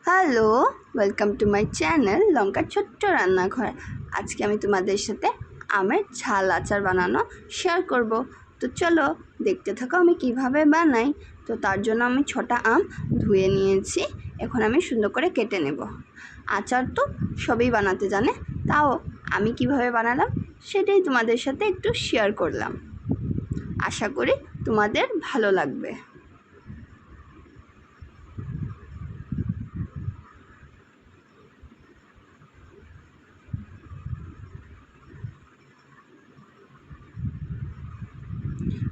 Hello, welcome to my channel লঙ্কার ছোট্ট রান্নাঘর। আজকে আমি তোমাদের সাথে আমের ঝাল আচার বানানো শেয়ার করব। তো চলো দেখতে থাকো আমি কিভাবে বানাই। তো তার জন্য আমি 6টা আম ধুয়ে নিয়েছি, এখন আমি সুন্দর করে কেটে নেব। আচার তো সবই বানাতে জানে, তাও আমি কিভাবে বানালাম সেটাই তোমাদের সাথে একটু শেয়ার করলাম। আশা করি তোমাদের ভালো লাগবে।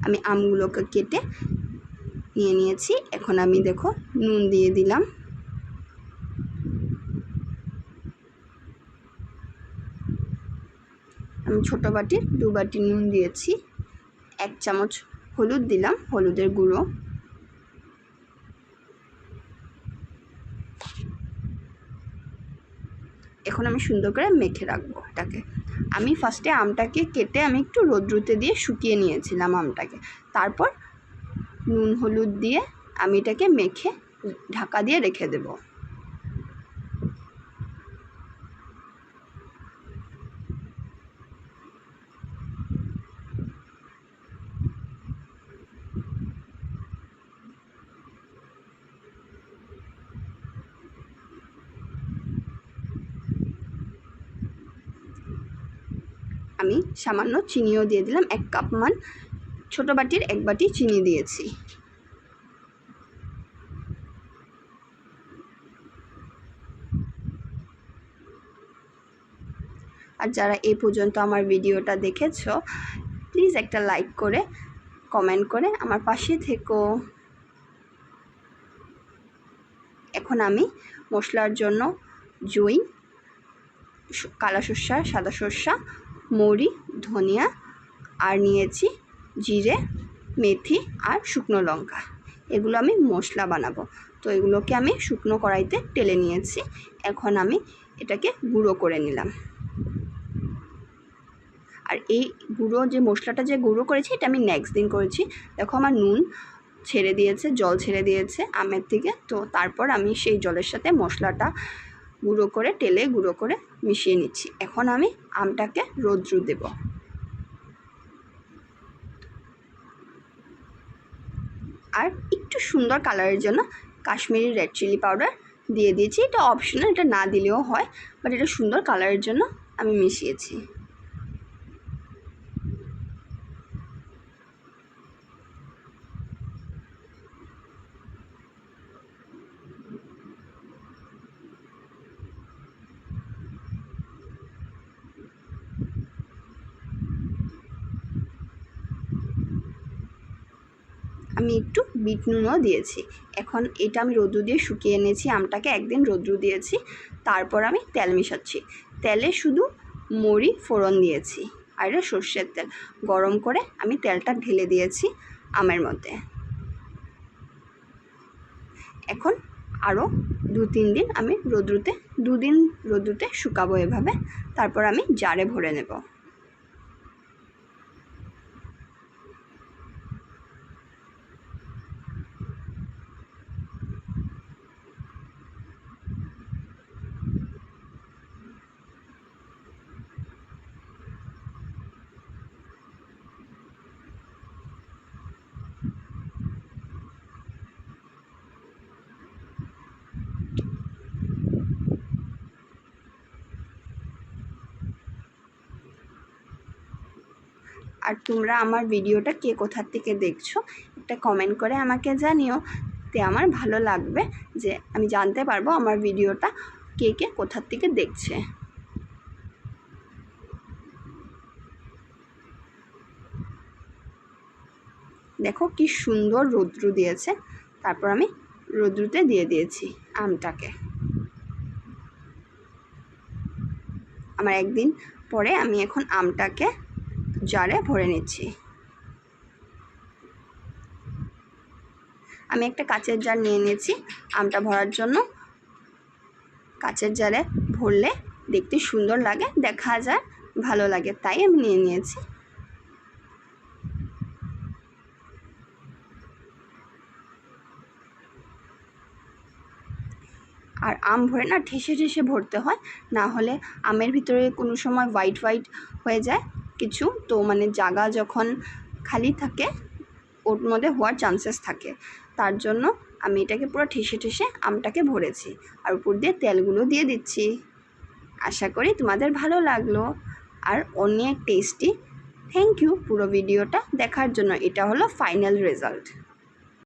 আমি আমগুলোকে কেটে নিয়ে নিয়েছি, এখন আমি দেখো নুন দিয়ে দিলাম। আমি ছোটো বাটির 2 বাটি নুন দিয়েছি। 1 চামচ হলুদ দিলাম, হলুদের গুঁড়ো। এখন আমি সুন্দর করে মেখে রাখবো এটাকে। আমি ফার্স্টে আমটাকে কেটে আমি একটু রোদ্রুতে দিয়ে শুকিয়ে নিয়েছিলাম আমটাকে, তারপর নুন হলুদ দিয়ে আমি এটাকে মেখে ঢাকা দিয়ে রেখে দেবো। আমি সামান্য চিনিও দিয়ে দিলাম, 1 কাপ মান ছোটো বাটির 1 বাটি চিনি দিয়েছি। আর যারা এই পর্যন্ত আমার ভিডিওটা দেখেছো, প্লিজ একটা লাইক করে কমেন্ট করে আমার পাশে থেকো। এখন আমি মশলার জন্য জই, কালা সর্ষা, সাদা সর্ষা, মৌরি, ধনিয়া আর নিয়েছি জিরে, মেথি আর শুকনো লঙ্কা। এগুলো আমি মশলা বানাবো, তো এগুলোকে আমি শুকনো কড়াইতে টেলে নিয়েছি। এখন আমি এটাকে গুঁড়ো করে নিলাম। আর এই গুঁড়ো যে মশলাটা যে গুঁড়ো করেছি, এটা আমি নেক্সট দিন করেছি। দেখো আমার নুন ছেড়ে দিয়েছে, জল ছেড়ে দিয়েছে আমের থেকে। তো তারপর আমি সেই জলের সাথে মশলাটা গুঁড়ো করে টেলে গুঁড়ো করে মিশিয়ে নিচ্ছি। এখন আমি আমটাকে রোদ্রু দেব। আর একটু সুন্দর কালারের জন্য কাশ্মীরি রেড চিলি পাউডার দিয়ে দিয়েছি। এটা অপশনাল, এটা না দিলেও হয়, বাট এটা সুন্দর কালারের জন্য আমি মিশিয়েছি। আমি একটু বিট নুনও দিয়েছি। এখন এটা আমি রোদ্রু দিয়ে শুকিয়ে এনেছি, আমটাকে একদিন রোদ্রু দিয়েছি। তারপর আমি তেল মেশাচ্ছি। তেলে শুধু মৌরি ফোড়ন দিয়েছি, আর এটা সর্ষের তেল। গরম করে আমি তেলটা ঢেলে দিয়েছি আমের মধ্যে। এখন আরও 2-3 দিন আমি রোদ্রুতে, 2 দিন রোদ্রুতে শুকাবো এভাবে। তারপর আমি জারে ভরে নেব। আর তোমরা আমার ভিডিওটা কে কোথার থেকে দেখছো একটা কমেন্ট করে আমাকে জানিও, তে আমার ভালো লাগবে, যে আমি জানতে পারবো আমার ভিডিওটা কে কে কোথার থেকে দেখছে। দেখো কি সুন্দর রৌদ্র দিয়েছে। তারপর আমি রৌদ্রুতে দিয়ে দিয়েছি আমটাকে। আমার একদিন পরে আমি এখন আমটাকে জারে ভরে নিচ্ছি। আমি একটা কাচের জার নিয়ে নিয়েছি আমটা ভরার জন্য। কাচের জারে ভরলে দেখতে সুন্দর লাগে, দেখা যায় ভালো লাগে, তাই আমি নিয়ে নিয়েছি। আর আম ভরে না ঠেসে ঠেসে ভরতে হয়, না হলে আমের ভিতরে কোনো সময় হোয়াইট হোয়াইট হয়ে যায় কিছু, তো মানে জায়গা যখন খালি থাকে ওর মধ্যে হওয়ার চান্সেস থাকে। তার জন্য আমি এটাকে পুরো ঠেসে ঠেসে আমটাকে ভরেছি আর উপর দিয়ে তেলগুলো দিয়ে দিচ্ছি। আশা করি তোমাদের ভালো লাগলো আর অনেক টেস্টি। থ্যাংক ইউ পুরো ভিডিওটা দেখার জন্য। এটা হলো ফাইনাল রেজাল্ট।